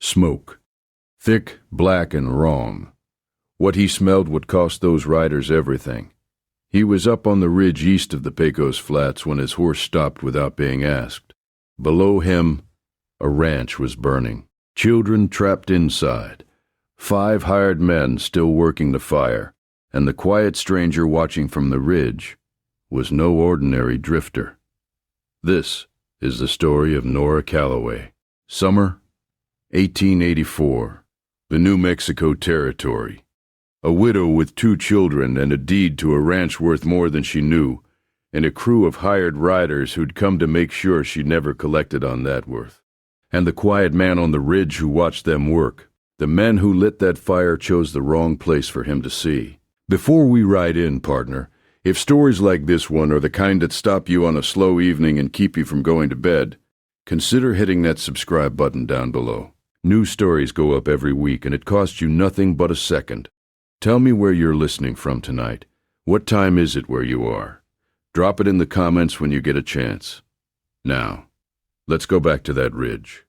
Smoke. Thick, black, and wrong. What he smelled would cost those riders everything. He was up on the ridge east of the Pecos Flats when his horse stopped without being asked. Below him, a ranch was burning. Children trapped inside. 5 hired men still working the fire, and the quiet stranger watching from the ridge was no ordinary drifter. This is the story of Nora Calloway. Summer, 1884, the New Mexico Territory. A widow with 2 children and a deed to a ranch worth more than she knew, and a crew of hired riders who'd come to make sure she never collected on that worth. And the quiet man on the ridge who watched them work. The men who lit that fire chose the wrong place for him to see. Before we ride in, partner, if stories like this one are the kind that stop you on a slow evening and keep you from going to bed, consider hitting that subscribe button down below. New stories go up every week, and it costs you nothing but a second. Tell me where you're listening from tonight. What time is it where you are? Drop it in the comments when you get a chance. Now, let's go back to that ridge.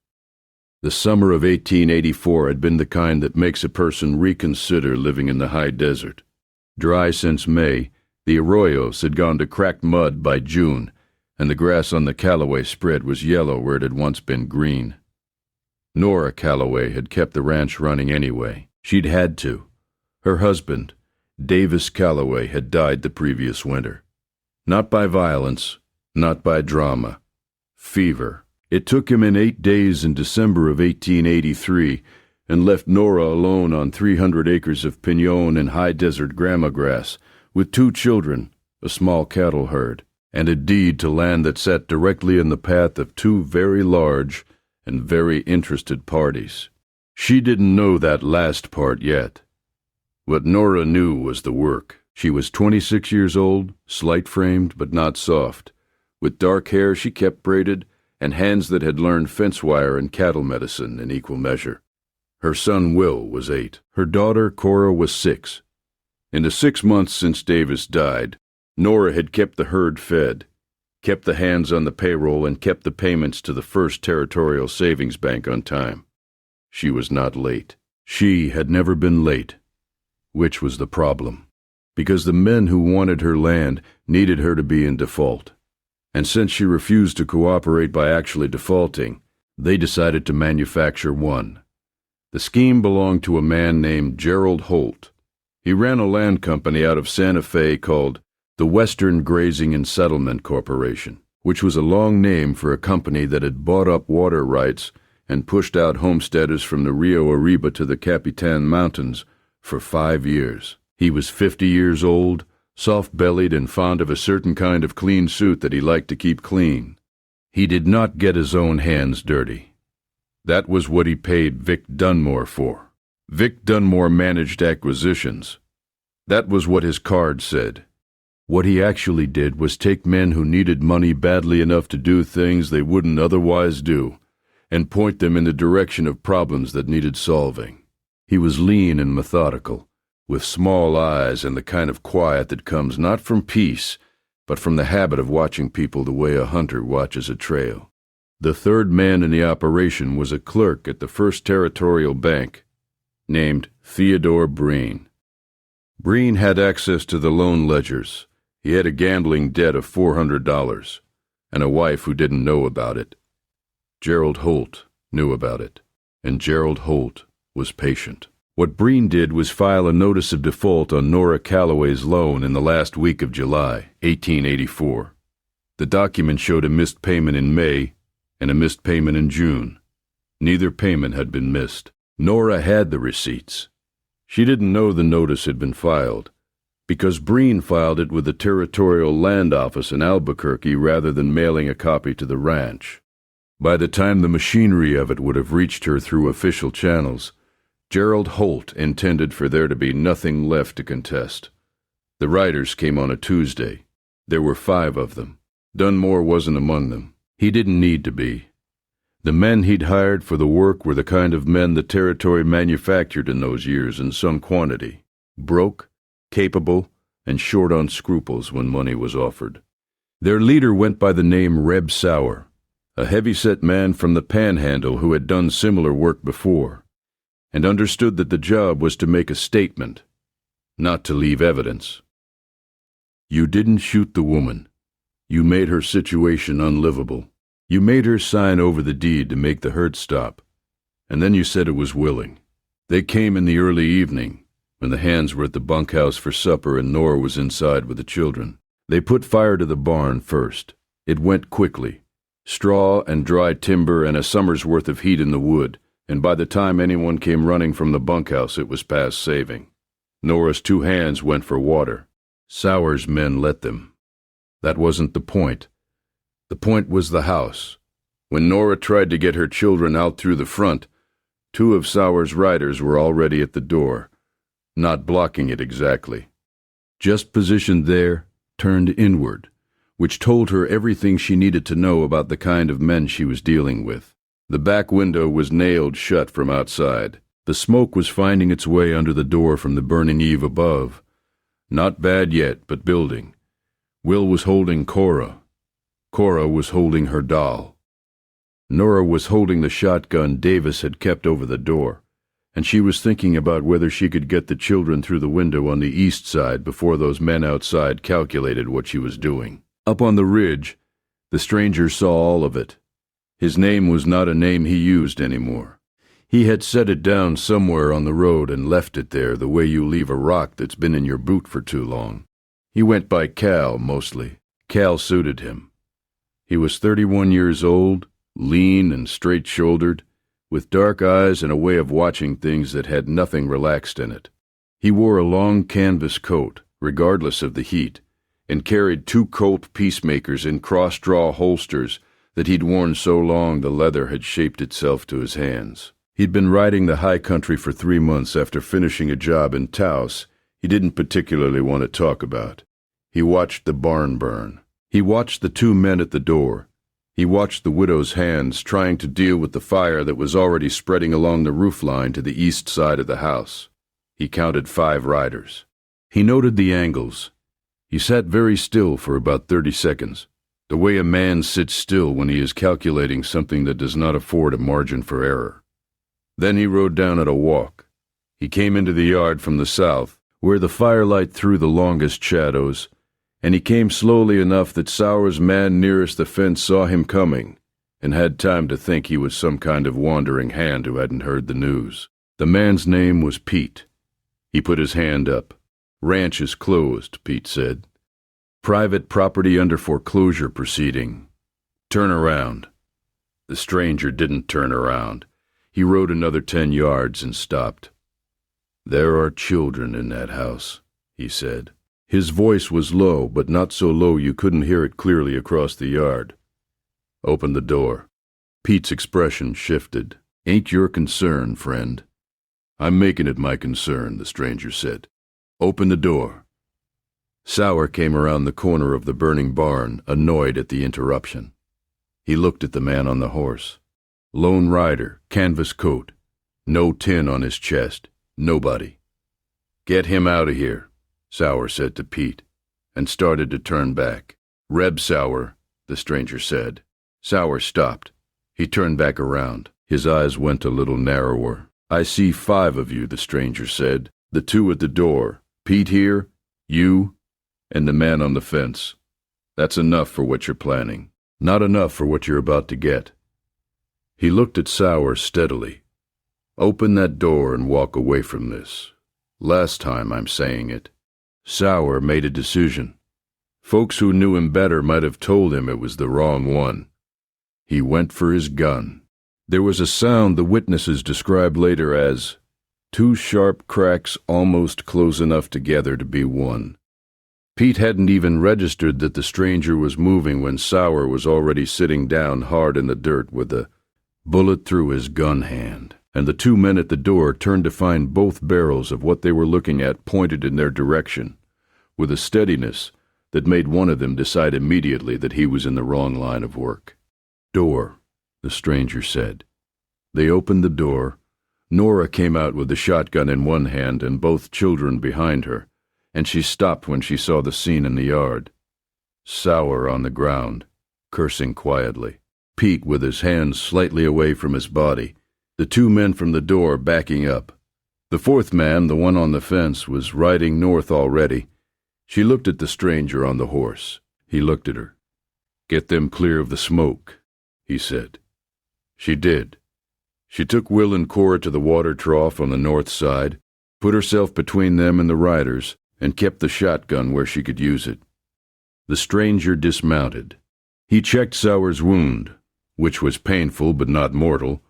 The summer of 1884 had been the kind that makes a person reconsider living in the high desert. Dry since May, the arroyos had gone to cracked mud by June, and the grass on the Calloway spread was yellow where it had once been green. Nora Calloway had kept the ranch running anyway. She'd had to. Her husband, Davis Calloway, had died the previous winter. Not by violence, not by drama. Fever. It took him in 8 days in December of 1883 and left Nora alone on 300 acres of pinon and high desert grama grass, with 2 children, a small cattle herd, and a deed to land that sat directly in the path of 2 very large and very interested parties. She didn't know that last part yet. What Nora knew was the work. She was 26 years old, slight-framed but not soft. With dark hair she kept braided, and hands that had learned fence wire and cattle medicine in equal measure. Her son Will was 8. Her daughter Cora was 6. In the 6 months since Davis died, Nora had kept the herd fed, kept the hands on the payroll, and kept the payments to the First Territorial Savings Bank on time. She was not late. She had never been late. Which was the problem, because the men who wanted her land needed her to be in default. And since she refused to cooperate by actually defaulting, they decided to manufacture one. The scheme belonged to a man named Gerald Holt. He ran a land company out of Santa Fe called the Western Grazing and Settlement Corporation, which was a long name for a company that had bought up water rights and pushed out homesteaders from the Rio Arriba to the Capitan Mountains for 5 years. He was 50 years old, soft-bellied, and fond of a certain kind of clean suit that he liked to keep clean. He did not get his own hands dirty. That was what he paid Vic Dunmore for. Vic Dunmore managed acquisitions. That was what his card said. What he actually did was take men who needed money badly enough to do things they wouldn't otherwise do, and point them in the direction of problems that needed solving. He was lean and methodical, with small eyes and the kind of quiet that comes not from peace, but from the habit of watching people the way a hunter watches a trail. The third man in the operation was a clerk at the First Territorial Bank, named Theodore Breen. Breen had access to the loan ledgers. He had a gambling debt of $400, and a wife who didn't know about it. Gerald Holt knew about it, and Gerald Holt was patient. What Breen did was file a notice of default on Nora Calloway's loan in the last week of July, 1884. The document showed a missed payment in May and a missed payment in June. Neither payment had been missed. Nora had the receipts. She didn't know the notice had been filed, because Breen filed it with the Territorial Land Office in Albuquerque rather than mailing a copy to the ranch. By the time the machinery of it would have reached her through official channels, Gerald Holt intended for there to be nothing left to contest. The riders came on a Tuesday. There were 5 of them. Dunmore wasn't among them. He didn't need to be. The men he'd hired for the work were the kind of men the territory manufactured in those years in some quantity. Broke, capable, and short on scruples when money was offered. Their leader went by the name Reb Sauer, a heavy-set man from the Panhandle who had done similar work before, and understood that the job was to make a statement, not to leave evidence. You didn't shoot the woman. You made her situation unlivable. You made her sign over the deed to make the hurt stop, and then you said it was willing. They came in the early evening, when the hands were at the bunkhouse for supper and Nora was inside with the children. They put fire to the barn first. It went quickly. Straw and dry timber and a summer's worth of heat in the wood, and by the time anyone came running from the bunkhouse it was past saving. Nora's 2 hands went for water. Sauer's men let them. That wasn't the point. The point was the house. When Nora tried to get her children out through the front, 2 of Sauer's riders were already at the door, not blocking it exactly. Just positioned there, turned inward, which told her everything she needed to know about the kind of men she was dealing with. The back window was nailed shut from outside. The smoke was finding its way under the door from the burning eave above. Not bad yet, but building. Will was holding Cora. Cora was holding her doll. Nora was holding the shotgun Davis had kept over the door, and she was thinking about whether she could get the children through the window on the east side before those men outside calculated what she was doing. Up on the ridge, the stranger saw all of it. His name was not a name he used anymore. He had set it down somewhere on the road and left it there the way you leave a rock that's been in your boot for too long. He went by Cal, mostly. Cal suited him. He was 31 years old, lean and straight-shouldered, with dark eyes and a way of watching things that had nothing relaxed in it. He wore a long canvas coat, regardless of the heat, and carried 2 Colt peacemakers in cross-draw holsters that he'd worn so long the leather had shaped itself to his hands. He'd been riding the high country for 3 months after finishing a job in Taos he didn't particularly want to talk about. He watched the barn burn. He watched the 2 men at the door. He watched the widow's hands trying to deal with the fire that was already spreading along the roofline to the east side of the house. He counted 5 riders. He noted the angles. He sat very still for about 30 seconds, the way a man sits still when he is calculating something that does not afford a margin for error. Then he rode down at a walk. He came into the yard from the south, where the firelight threw the longest shadows, and he came slowly enough that Sauer's man nearest the fence saw him coming and had time to think he was some kind of wandering hand who hadn't heard the news. The man's name was Pete. He put his hand up. Ranch is closed, Pete said. Private property under foreclosure proceeding. Turn around. The stranger didn't turn around. He rode another 10 yards and stopped. There are children in that house, he said. His voice was low, but not so low you couldn't hear it clearly across the yard. Open the door. Pete's expression shifted. Ain't your concern, friend. I'm making it my concern, the stranger said. Open the door. Sauer came around the corner of the burning barn, annoyed at the interruption. He looked at the man on the horse. Lone rider, canvas coat, no tin on his chest, nobody. Get him out of here, Sauer said to Pete, and started to turn back. Reb Sauer, the stranger said. Sauer stopped. He turned back around. His eyes went a little narrower. I see 5 of you, the stranger said. The 2 at the door. Pete here, you, and the man on the fence. That's enough for what you're planning. Not enough for what you're about to get. He looked at Sauer steadily. Open that door and walk away from this. Last time I'm saying it. Sauer made a decision. Folks who knew him better might have told him it was the wrong one. He went for his gun. There was a sound the witnesses described later as 2 sharp cracks almost close enough together to be one. Pete hadn't even registered that the stranger was moving when Sauer was already sitting down hard in the dirt with a bullet through his gun hand, and the 2 men at the door turned to find both barrels of what they were looking at pointed in their direction, with a steadiness that made one of them decide immediately that he was in the wrong line of work. Door, the stranger said. They opened the door. Nora came out with the shotgun in one hand and both children behind her, and she stopped when she saw the scene in the yard. Sauer on the ground, cursing quietly. Pete with his hands slightly away from his body, the two men from the door backing up. The fourth man, the one on the fence, was riding north already. She looked at the stranger on the horse. He looked at her. "Get them clear of the smoke," he said. She did. She took Will and Cora to the water trough on the north side, put herself between them and the riders, and kept the shotgun where she could use it. The stranger dismounted. He checked Sauer's wound, which was painful but not mortal,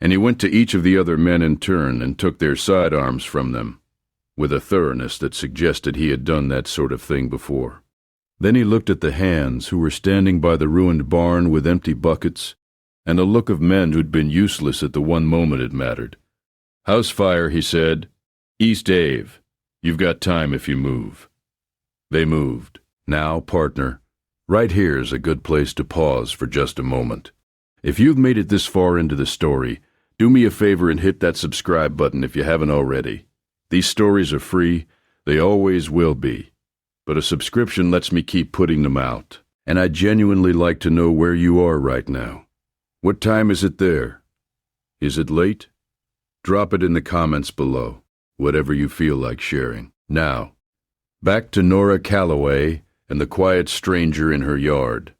and he went to each of the other men in turn and took their sidearms from them, with a thoroughness that suggested he had done that sort of thing before. Then he looked at the hands who were standing by the ruined barn with empty buckets, and a look of men who'd been useless at the one moment it mattered. "House fire," he said. "East Ave. You've got time if you move." They moved. "Now, partner, right here's a good place to pause for just a moment. If you've made it this far into the story, do me a favor and hit that subscribe button if you haven't already. These stories are free. They always will be. But a subscription lets me keep putting them out. And I'd genuinely like to know where you are right now. What time is it there? Is it late? Drop it in the comments below, whatever you feel like sharing. Now, back to Nora Calloway and the quiet stranger in her yard.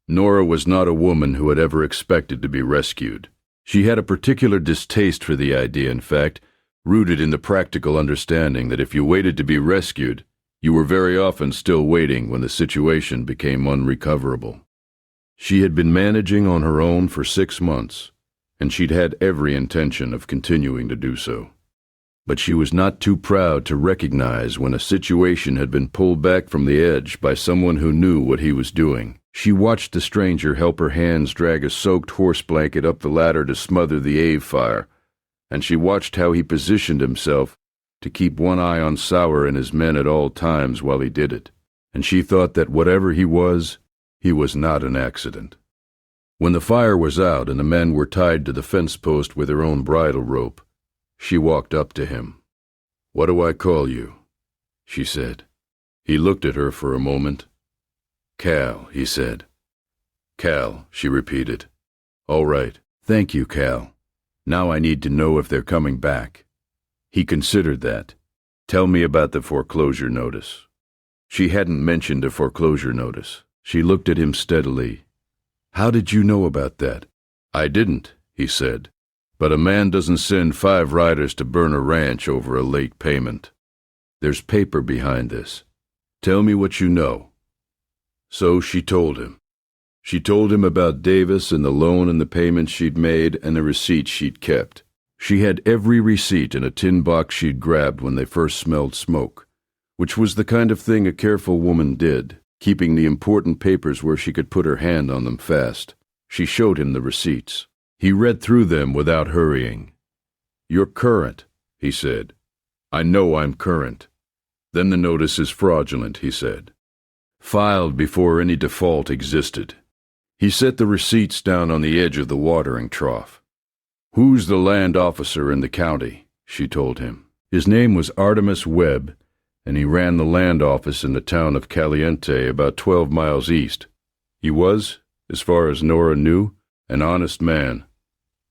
Nora was not a woman who had ever expected to be rescued. She had a particular distaste for the idea, in fact, rooted in the practical understanding that if you waited to be rescued, you were very often still waiting when the situation became unrecoverable. She had been managing on her own for 6 months, and she'd had every intention of continuing to do so. But she was not too proud to recognize when a situation had been pulled back from the edge by someone who knew what he was doing. She watched the stranger help her hands drag a soaked horse blanket up the ladder to smother the Ave fire, and she watched how he positioned himself to keep one eye on Sauer and his men at all times while he did it. And she thought that whatever he was not an accident. When the fire was out and the men were tied to the fence post with their own bridle rope, she walked up to him. "What do I call you?" she said. He looked at her for a moment. "Cal," he said. "Cal," she repeated. "All right. Thank you, Cal. Now I need to know if they're coming back." He considered that. "Tell me about the foreclosure notice." She hadn't mentioned a foreclosure notice. She looked at him steadily. "How did you know about that?" "I didn't," he said. "But a man doesn't send 5 riders to burn a ranch over a late payment. There's paper behind this. Tell me what you know." So she told him. She told him about Davis and the loan and the payments she'd made and the receipts she'd kept. She had every receipt in a tin box she'd grabbed when they first smelled smoke, which was the kind of thing a careful woman did, keeping the important papers where she could put her hand on them fast. She showed him the receipts. He read through them without hurrying. "You're current," he said. "I know I'm current." "Then the notice is fraudulent," he said. "Filed before any default existed." He set the receipts down on the edge of the watering trough. "Who's the land officer in the county?" she told him. His name was Artemus Webb, and he ran the land office in the town of Caliente, about 12 miles east. He was, as far as Nora knew, an honest man.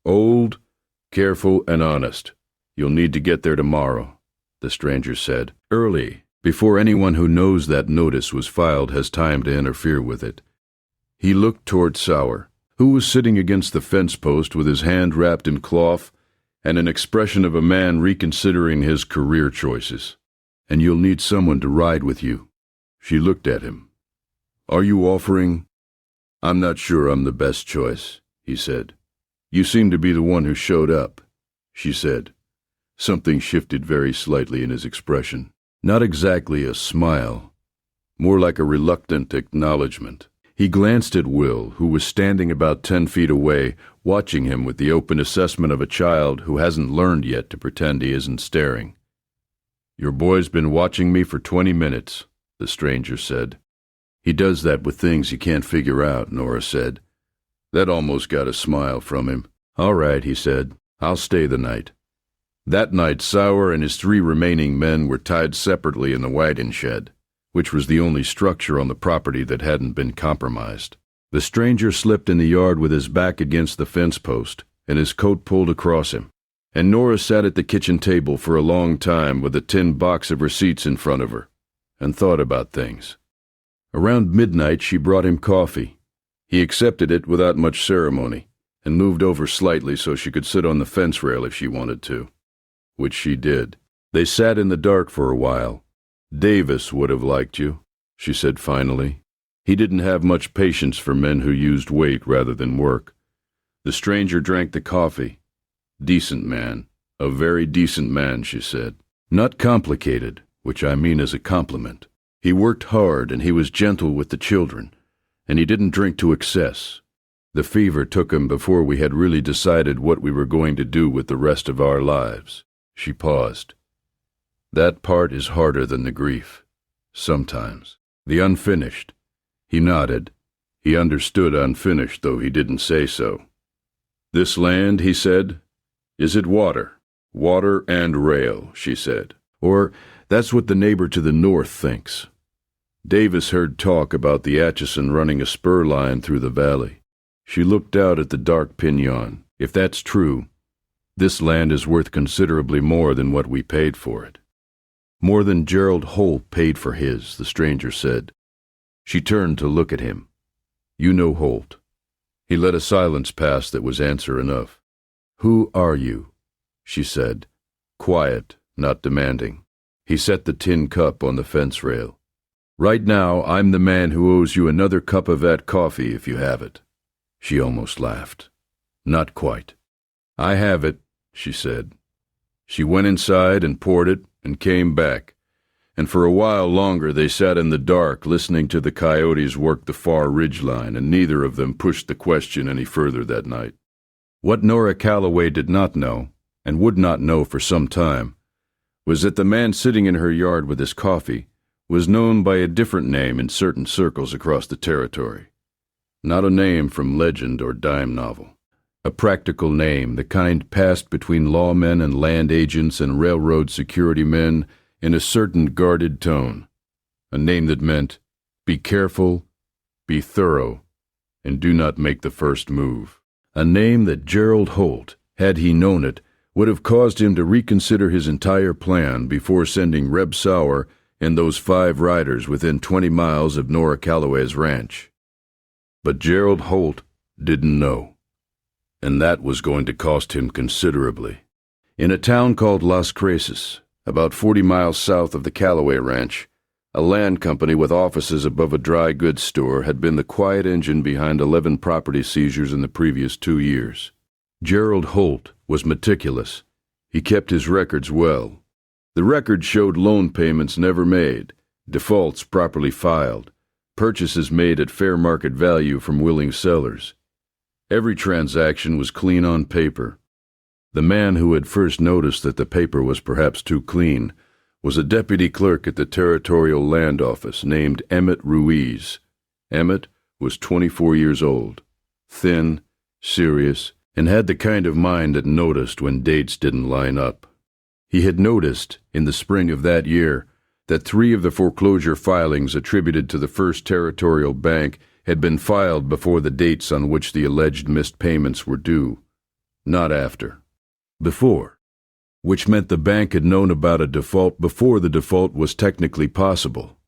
"Old, careful, and honest. You'll need to get there tomorrow," the stranger said. "Early, before anyone who knows that notice was filed has time to interfere with it." He looked toward Sauer, who was sitting against the fence post with his hand wrapped in cloth and an expression of a man reconsidering his career choices. "And you'll need someone to ride with you." She looked at him. "Are you offering?" "I'm not sure I'm the best choice," he said. "You seem to be the one who showed up," she said. Something shifted very slightly in his expression. Not exactly a smile, more like a reluctant acknowledgement. He glanced at Will, who was standing about 10 feet away, watching him with the open assessment of a child who hasn't learned yet to pretend he isn't staring. "Your boy's been watching me for 20 minutes, the stranger said. "He does that with things you can't figure out," Nora said. That almost got a smile from him. "All right," he said. "I'll stay the night." That night, Sauer and his 3 remaining men were tied separately in the wagon shed, which was the only structure on the property that hadn't been compromised. The stranger slipped in the yard with his back against the fence post and his coat pulled across him, and Nora sat at the kitchen table for a long time with a tin box of receipts in front of her, and thought about things. Around midnight she brought him coffee. He accepted it without much ceremony, and moved over slightly so she could sit on the fence rail if she wanted to, which she did. They sat in the dark for a while. "Davis would have liked you," she said finally. He didn't have much patience for men who used weight rather than work. The stranger drank the coffee. "Decent man. A very decent man," she said. "Not complicated, which I mean as a compliment. He worked hard and he was gentle with the children, and he didn't drink to excess. The fever took him before we had really decided what we were going to do with the rest of our lives." She paused. "That part is harder than the grief. Sometimes. The unfinished." He nodded. He understood unfinished, though he didn't say so. "This land," he said, "is it water?" "Water and rail," she said. "Or that's what the neighbor to the north thinks." Davis heard talk about the Atchison running a spur line through the valley. She looked out at the dark pinon. "If that's true, this land is worth considerably more than what we paid for it." "More than Gerald Holt paid for his," the stranger said. She turned to look at him. "You know Holt." He let a silence pass that was answer enough. "Who are you?" she said, quiet, not demanding. He set the tin cup on the fence rail. "Right now, I'm the man who owes you another cup of that coffee if you have it." She almost laughed. "Not quite." "I have it," she said. She went inside and poured it and came back, and for a while longer they sat in the dark listening to the coyotes work the far ridge line, and neither of them pushed the question any further that night. What Nora Calloway did not know, and would not know for some time, was that the man sitting in her yard with his coffee was known by a different name in certain circles across the territory. Not a name from legend or dime novel. A practical name, the kind passed between lawmen and land agents and railroad security men in a certain guarded tone. A name that meant, be careful, be thorough, and do not make the first move. A name that Gerald Holt, had he known it, would have caused him to reconsider his entire plan before sending Reb Sauer and those 5 riders within 20 miles of Nora Calloway's ranch. But Gerald Holt didn't know, and that was going to cost him considerably. In a town called Las Cruces, about 40 miles south of the Calloway ranch, a land company with offices above a dry goods store had been the quiet engine behind 11 property seizures in the previous 2 years. Gerald Holt was meticulous. He kept his records well. The record showed loan payments never made, defaults properly filed, purchases made at fair market value from willing sellers. Every transaction was clean on paper. The man who had first noticed that the paper was perhaps too clean was a deputy clerk at the Territorial Land Office named Emmett Ruiz. Emmett was 24 years old, thin, serious, and had the kind of mind that noticed when dates didn't line up. He had noticed, in the spring of that year, that 3 of the foreclosure filings attributed to the First Territorial Bank had been filed before the dates on which the alleged missed payments were due, not after. Before, which meant the bank had known about a default before the default was technically possible.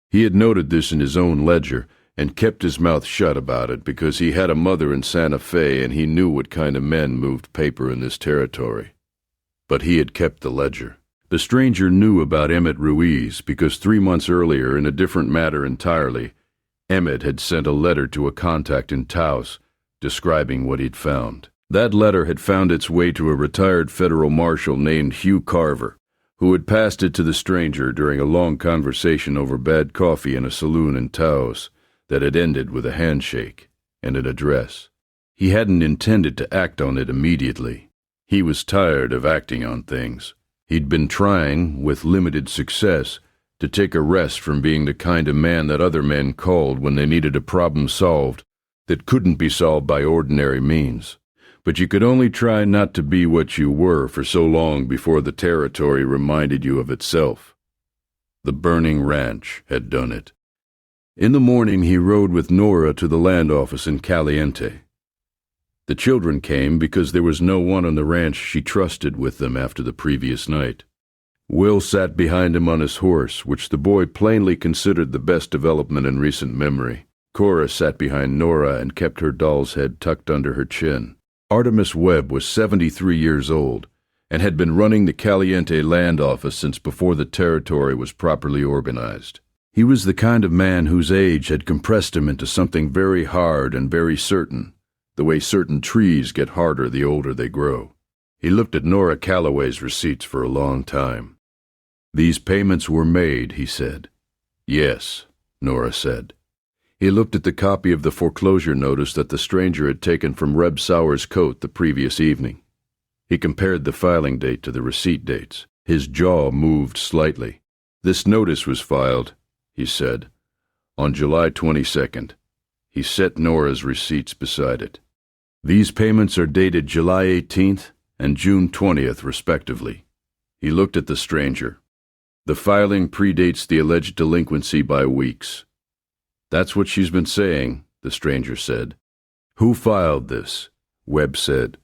He had noted this in his own ledger and kept his mouth shut about it because he had a mother in Santa Fe and he knew what kind of men moved paper in this territory. But he had kept the ledger. The stranger knew about Emmett Ruiz because 3 months earlier, in a different matter entirely, Emmett had sent a letter to a contact in Taos describing what he'd found. That letter had found its way to a retired federal marshal named Hugh Carver, who had passed it to the stranger during a long conversation over bad coffee in a saloon in Taos that had ended with a handshake and an address. He hadn't intended to act on it immediately. He was tired of acting on things. He'd been trying, with limited success, to take a rest from being the kind of man that other men called when they needed a problem solved that couldn't be solved by ordinary means. But you could only try not to be what you were for so long before the territory reminded you of itself. The burning ranch had done it. In the morning he rode with Nora to the land office in Caliente. The children came because there was no one on the ranch she trusted with them after the previous night. Will sat behind him on his horse, which the boy plainly considered the best development in recent memory. Cora sat behind Nora and kept her doll's head tucked under her chin. Artemis Webb was 73 years old and had been running the Caliente land office since before the territory was properly organized. He was the kind of man whose age had compressed him into something very hard and very certain, the way certain trees get harder the older they grow. He looked at Nora Calloway's receipts for a long time. "These payments were made," he said. "Yes," Nora said. He looked at the copy of the foreclosure notice that the stranger had taken from Reb Sauer's coat the previous evening. He compared the filing date to the receipt dates. His jaw moved slightly. "This notice was filed," he said, "on July 22nd. He set Nora's receipts beside it. "These payments are dated July 18th and June 20th, respectively." He looked at the stranger. "The filing predates the alleged delinquency by weeks." "That's what she's been saying," the stranger said. "Who filed this?" Webb said.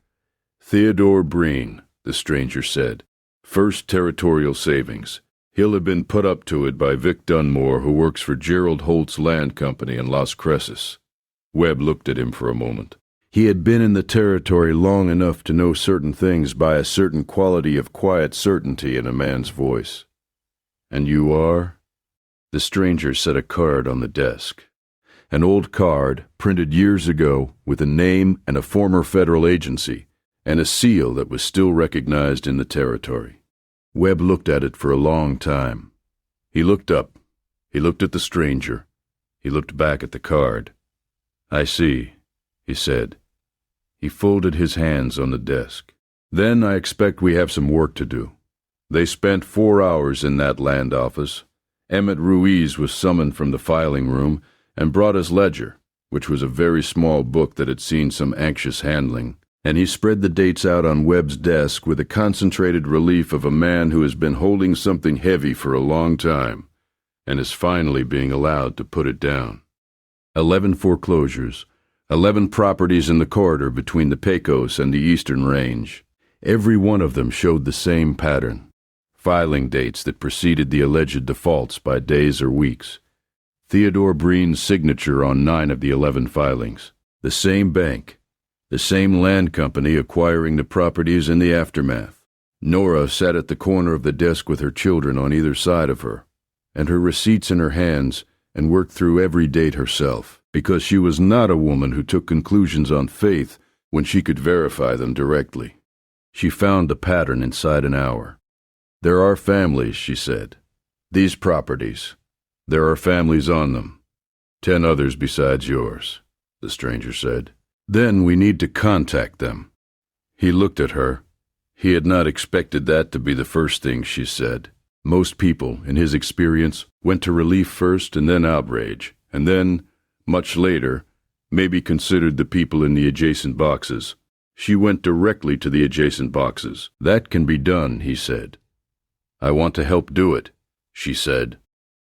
"Theodore Breen," the stranger said. "First Territorial Savings. He'll have been put up to it by Vic Dunmore, who works for Gerald Holt's land company in Las Cresces." Webb looked at him for a moment. He had been in the territory long enough to know certain things by a certain quality of quiet certainty in a man's voice. "And you are?" The stranger set a card on the desk. An old card, printed years ago, with a name and a former federal agency, and a seal that was still recognized in the territory. Webb looked at it for a long time. He looked up. He looked at the stranger. He looked back at the card. "I see," he said. He folded his hands on the desk. "Then I expect we have some work to do." They spent 4 hours in that land office. Emmett Ruiz was summoned from the filing room and brought his ledger, which was a very small book that had seen some anxious handling, and he spread the dates out on Webb's desk with the concentrated relief of a man who has been holding something heavy for a long time and is finally being allowed to put it down. 11 foreclosures, 11 properties in the corridor between the Pecos and the Eastern Range. Every one of them showed the same pattern. Filing dates that preceded the alleged defaults by days or weeks. Theodore Breen's signature on 9 of the 11 filings. The same bank. The same land company acquiring the properties in the aftermath. Nora sat at the corner of the desk with her children on either side of her, and her receipts in her hands, and worked through every date herself, because she was not a woman who took conclusions on faith when she could verify them directly. She found the pattern inside an hour. "There are families," she said. "These properties. There are families on them. 10 others besides yours," the stranger said. "Then we need to contact them." He looked at her. He had not expected that to be the first thing she said. Most people, in his experience, went to relief first and then outrage, and then, much later, maybe considered the people in the adjacent boxes. She went directly to the adjacent boxes. "That can be done," he said. "I want to help do it," she said.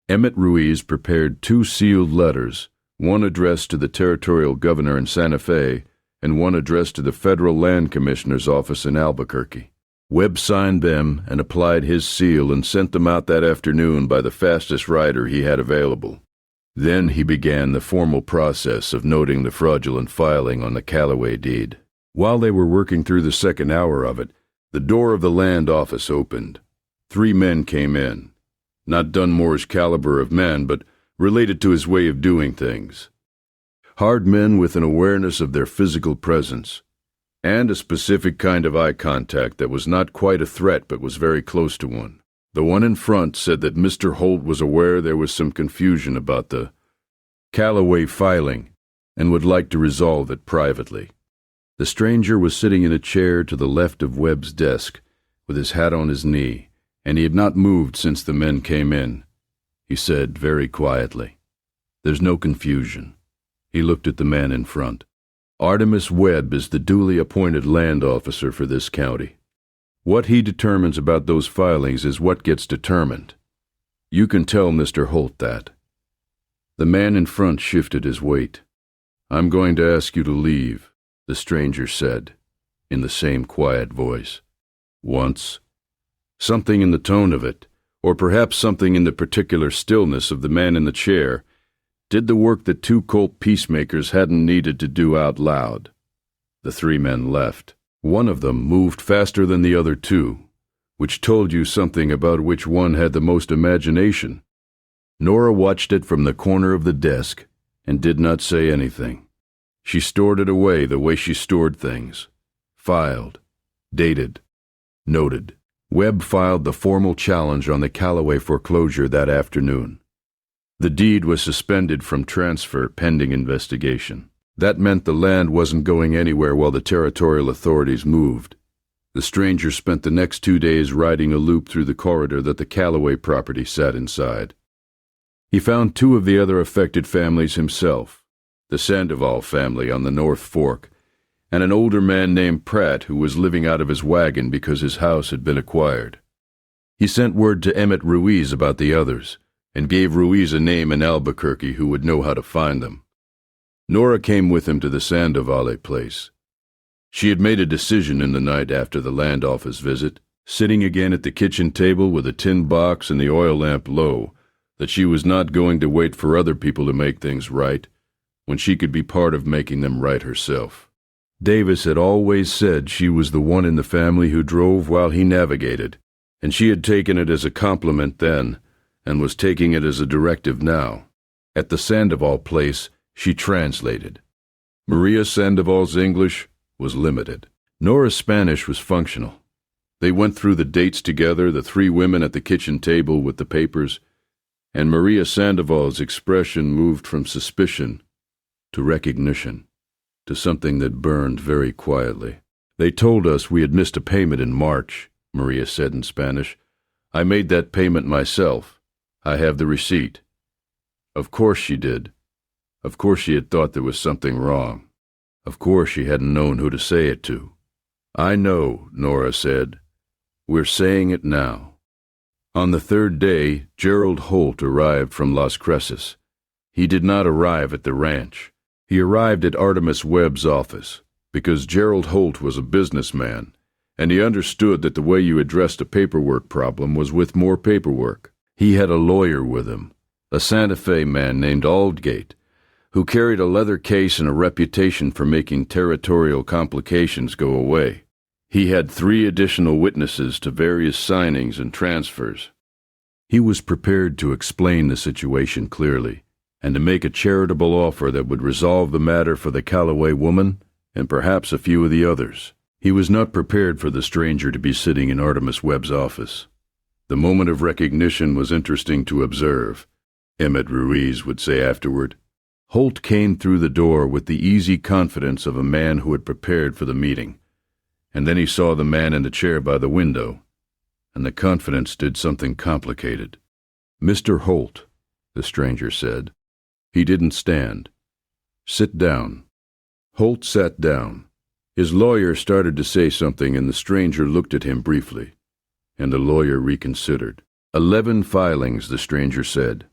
Emmett Ruiz prepared 2 sealed letters, one addressed to the territorial governor in Santa Fe and one addressed to the federal land commissioner's office in Albuquerque. Webb signed them and applied his seal and sent them out that afternoon by the fastest rider he had available. Then he began the formal process of noting the fraudulent filing on the Calloway deed. While they were working through the second hour of it, the door of the land office opened. 3 men came in. Not Dunmore's caliber of men, but related to his way of doing things. Hard men with an awareness of their physical presence, and a specific kind of eye contact that was not quite a threat but was very close to one. The one in front said that Mr. Holt was aware there was some confusion about the Calloway filing and would like to resolve it privately. The stranger was sitting in a chair to the left of Webb's desk, with his hat on his knee, and he had not moved since the men came in. He said very quietly, "There's no confusion." He looked at the man in front. "Artemis Webb is the duly appointed land officer for this county. What he determines about those filings is what gets determined. You can tell Mr. Holt that." The man in front shifted his weight. "I'm going to ask you to leave," the stranger said, in the same quiet voice. "Once." Something in the tone of it, or perhaps something in the particular stillness of the man in the chair, did the work that two Colt peacemakers hadn't needed to do out loud. The three men left. One of them moved faster than the other two, which told you something about which one had the most imagination. Nora watched it from the corner of the desk and did not say anything. She stored it away the way she stored things. Filed, dated, noted. Webb filed the formal challenge on the Calloway foreclosure that afternoon. The deed was suspended from transfer pending investigation. That meant the land wasn't going anywhere while the territorial authorities moved. The stranger spent the next 2 days riding a loop through the corridor that the Calloway property sat inside. He found 2 of the other affected families himself, the Sandoval family on the North Fork, and an older man named Pratt who was living out of his wagon because his house had been acquired. He sent word to Emmett Ruiz about the others, and gave Ruiz a name in Albuquerque who would know how to find them. Nora came with him to the Sandoval place. She had made a decision in the night after the land office visit, sitting again at the kitchen table with a tin box and the oil lamp low, that she was not going to wait for other people to make things right, when she could be part of making them right herself. Davis had always said she was the one in the family who drove while he navigated, and she had taken it as a compliment then, and was taking it as a directive now. At the Sandoval place, she translated. Maria Sandoval's English was limited. Nora's Spanish was functional. They went through the dates together, the 3 women at the kitchen table with the papers, and Maria Sandoval's expression moved from suspicion to recognition, to something that burned very quietly. "They told us we had missed a payment in March," Maria said in Spanish. "I made that payment myself. I have the receipt." Of course she did. Of course she had thought there was something wrong. Of course she hadn't known who to say it to. "I know," Nora said. "We're saying it now." On the 3rd day, Gerald Holt arrived from Las Cresces. He did not arrive at the ranch. He arrived at Artemis Webb's office, because Gerald Holt was a businessman, and he understood that the way you addressed a paperwork problem was with more paperwork. He had a lawyer with him, a Santa Fe man named Aldgate, who carried a leather case and a reputation for making territorial complications go away. He had 3 additional witnesses to various signings and transfers. He was prepared to explain the situation clearly, and to make a charitable offer that would resolve the matter for the Calloway woman and perhaps a few of the others. He was not prepared for the stranger to be sitting in Artemis Webb's office. The moment of recognition was interesting to observe, Emmett Ruiz would say afterward. Holt came through the door with the easy confidence of a man who had prepared for the meeting, and then he saw the man in the chair by the window, and the confidence did something complicated. "Mr. Holt," the stranger said. He didn't stand. "Sit down." Holt sat down. His lawyer started to say something, and the stranger looked at him briefly, and the lawyer reconsidered. 11 filings, the stranger said.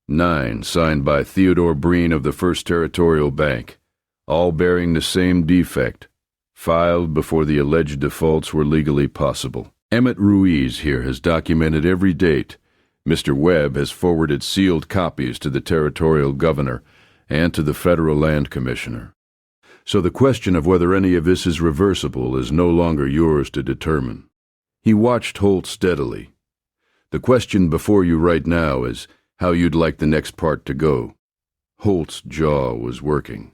9 signed by Theodore Breen of the First Territorial Bank, all bearing the same defect, filed before the alleged defaults were legally possible. Emmett Ruiz here has documented every date. Mr. Webb has forwarded sealed copies to the territorial governor and to the federal land commissioner. So the question of whether any of this is reversible is no longer yours to determine. He watched Holt steadily. The question before you right now is how you'd like the next part to go. Holt's jaw was working.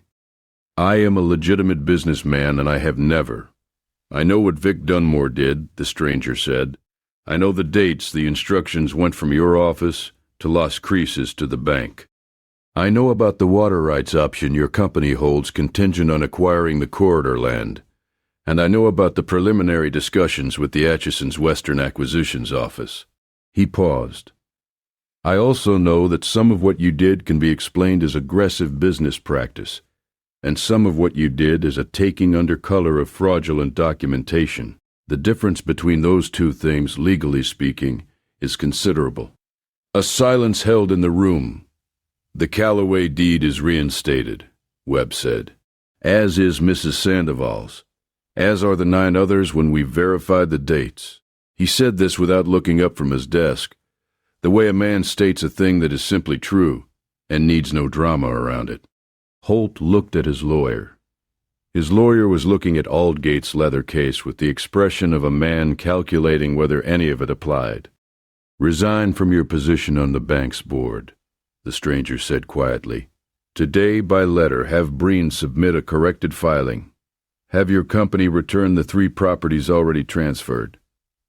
"I am a legitimate businessman, and I have never. I know what Vic Dunmore did," the stranger said. "I know the dates the instructions went from your office to Las Cruces to the bank. I know about the water rights option your company holds contingent on acquiring the corridor land, and I know about the preliminary discussions with the Atchison's Western Acquisitions Office." He paused. "I also know that some of what you did can be explained as aggressive business practice, and some of what you did is a taking under color of fraudulent documentation. The difference between those 2 things, legally speaking, is considerable." A silence held in the room. "The Calloway deed is reinstated," Webb said, "as is Mrs. Sandoval's, as are the 9 others when we've verified the dates." He said this without looking up from his desk, the way a man states a thing that is simply true and needs no drama around it. Holt looked at his lawyer. His lawyer was looking at Aldgate's leather case with the expression of a man calculating whether any of it applied. "Resign from your position on the bank's board," the stranger said quietly. "Today, by letter, have Breen submit a corrected filing. Have your company return the 3 properties already transferred,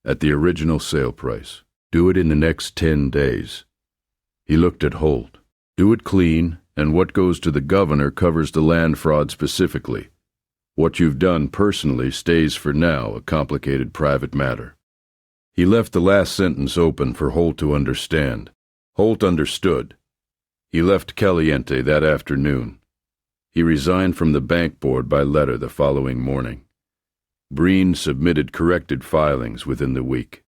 at the original sale price. Do it in the next 10 days. He looked at Holt. "Do it clean, and what goes to the governor covers the land fraud specifically. What you've done personally stays for now a complicated private matter." He left the last sentence open for Holt to understand. Holt understood. He left Caliente that afternoon. He resigned from the bank board by letter the following morning. Breen submitted corrected filings within the week.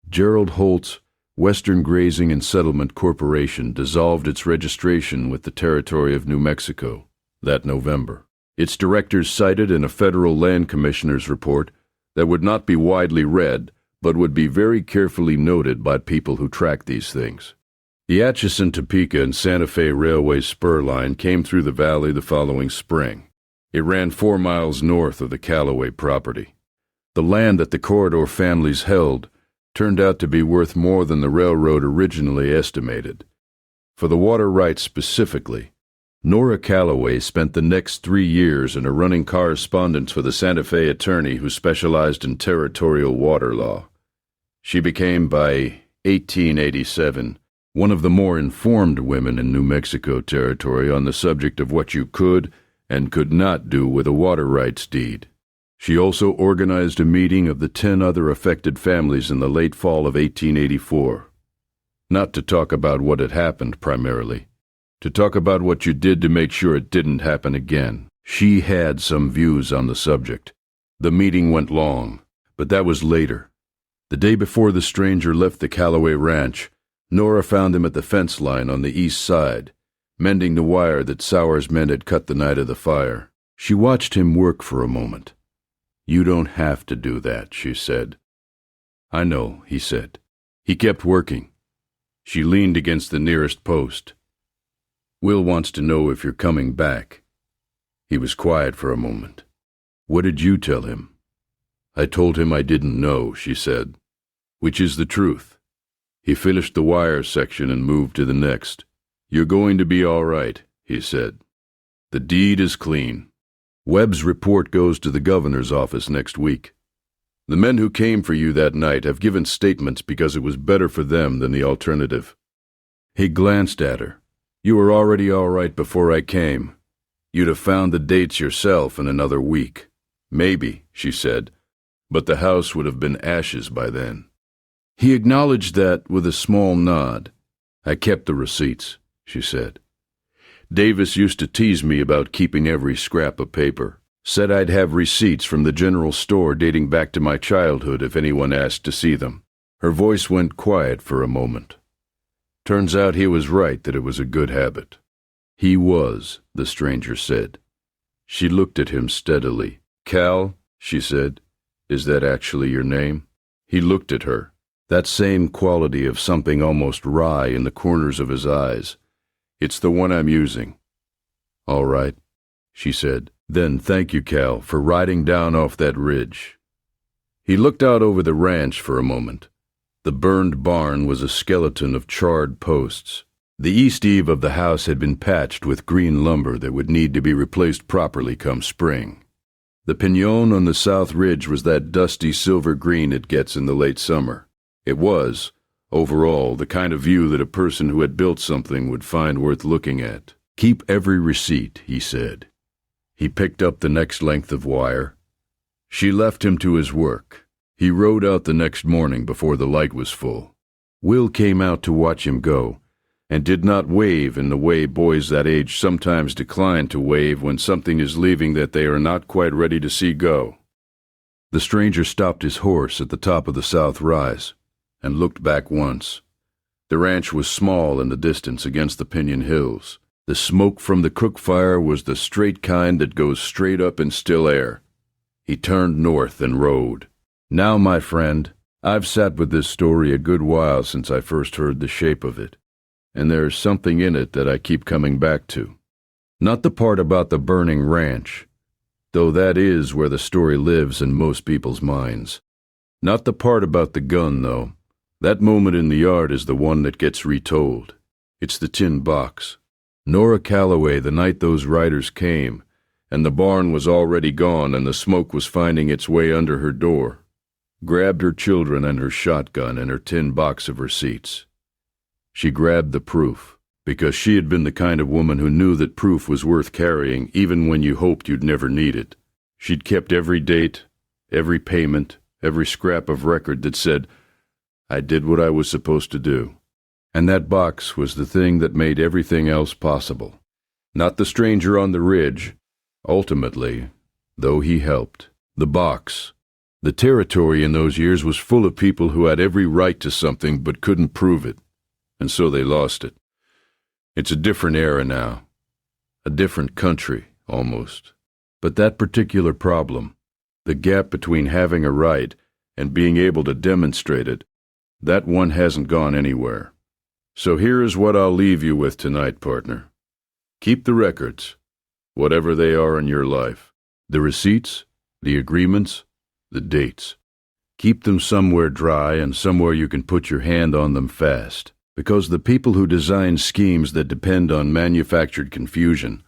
Gerald Holt's Western Grazing and Settlement Corporation dissolved its registration with the Territory of New Mexico that November. Its directors cited in a federal land commissioner's report that would not be widely read, but would be very carefully noted by people who track these things. The Atchison, Topeka, and Santa Fe Railway spur line came through the valley the following spring. It ran 4 miles north of the Calloway property. The land that the corridor families held turned out to be worth more than the railroad originally estimated. For the water rights specifically, Nora Calloway spent the next 3 years in a running correspondence with a Santa Fe attorney who specialized in territorial water law. She became, by 1887, one of the more informed women in New Mexico Territory on the subject of what you could and could not do with a water rights deed. She also organized a meeting of the 10 other affected families in the late fall of 1884. Not to talk about what had happened primarily, to talk about what you did to make sure it didn't happen again. She had some views on the subject. The meeting went long, but that was later. The day before the stranger left the Calloway ranch, Nora found him at the fence line on the east side, mending the wire that Sauer's men had cut the night of the fire. She watched him work for a moment. "You don't have to do that," she said. "I know," he said. He kept working. She leaned against the nearest post. "Will wants to know if you're coming back." He was quiet for a moment. "What did you tell him?" "I told him I didn't know," she said. "Which is the truth." He finished the wire section and moved to the next. "You're going to be all right," he said. "The deed is clean. Webb's report goes to the governor's office next week. The men who came for you that night have given statements because it was better for them than the alternative." He glanced at her. "You were already all right before I came. You'd have found the dates yourself in another week. Maybe," she said, "but the house would have been ashes by then." He acknowledged that with a small nod. "I kept the receipts," she said. "Davis used to tease me about keeping every scrap of paper. Said I'd have receipts from the general store dating back to my childhood if anyone asked to see them." Her voice went quiet for a moment. "Turns out he was right that it was a good habit." "He was," the stranger said. She looked at him steadily. "Cal," she said, "is that actually your name?" He looked at her, that same quality of something almost wry in the corners of his eyes. "It's the one I'm using." "All right," she said. "Then thank you, Cal, for riding down off that ridge." He looked out over the ranch for a moment. The burned barn was a skeleton of charred posts. The east eave of the house had been patched with green lumber that would need to be replaced properly come spring. The piñon on the south ridge was that dusty silver green it gets in the late summer. It was, overall, the kind of view that a person who had built something would find worth looking at. "Keep every receipt," he said. He picked up the next length of wire. She left him to his work. He rode out the next morning before the light was full. Will came out to watch him go, and did not wave in the way boys that age sometimes decline to wave when something is leaving that they are not quite ready to see go. The stranger stopped his horse at the top of the south rise, and looked back once. The ranch was small in the distance against the Pinyon Hills. The smoke from the cook fire was the straight kind that goes straight up in still air. He turned north and rode. Now, my friend, I've sat with this story a good while since I first heard the shape of it, and there's something in it that I keep coming back to. Not the part about the burning ranch, though that is where the story lives in most people's minds. Not the part about the gun, though. That moment in the yard is the one that gets retold. It's the tin box. Nora Calloway, the night those riders came, and the barn was already gone and the smoke was finding its way under her door, grabbed her children and her shotgun and her tin box of receipts. She grabbed the proof, because she had been the kind of woman who knew that proof was worth carrying even when you hoped you'd never need it. She'd kept every date, every payment, every scrap of record that said, "I did what I was supposed to do." And that box was the thing that made everything else possible. Not the stranger on the ridge, ultimately, though he helped. The box. The territory in those years was full of people who had every right to something but couldn't prove it, and so they lost it. It's a different era now. A different country, almost. But that particular problem, the gap between having a right and being able to demonstrate it, that one hasn't gone anywhere. So here is what I'll leave you with tonight, partner. Keep the records, whatever they are in your life. The receipts, the agreements, the dates. Keep them somewhere dry and somewhere you can put your hand on them fast, because the people who design schemes that depend on manufactured confusion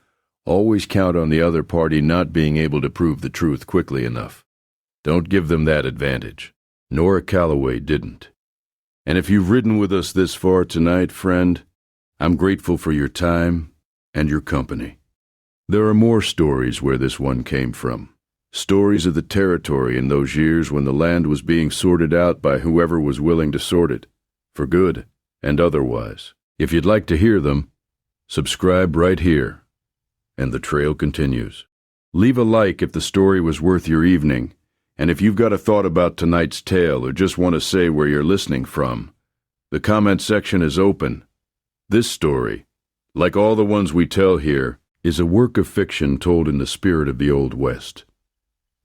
always count on the other party not being able to prove the truth quickly enough. Don't give them that advantage. Nora Calloway didn't. And if you've ridden with us this far tonight, friend, I'm grateful for your time and your company. There are more stories where this one came from. Stories of the territory in those years when the land was being sorted out by whoever was willing to sort it, for good and otherwise. If you'd like to hear them, subscribe right here, and the trail continues. Leave a like if the story was worth your evening, and if you've got a thought about tonight's tale or just want to say where you're listening from, the comment section is open. This story, like all the ones we tell here, is a work of fiction told in the spirit of the Old West.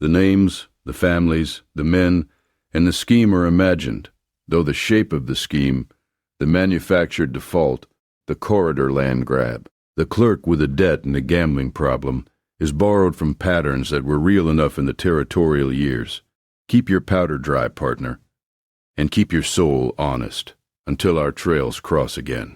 The names, the families, the men, and the scheme are imagined, though the shape of the scheme, the manufactured default, the corridor land grab, the clerk with a debt and a gambling problem, is borrowed from patterns that were real enough in the territorial years. Keep your powder dry, partner, and keep your soul honest until our trails cross again.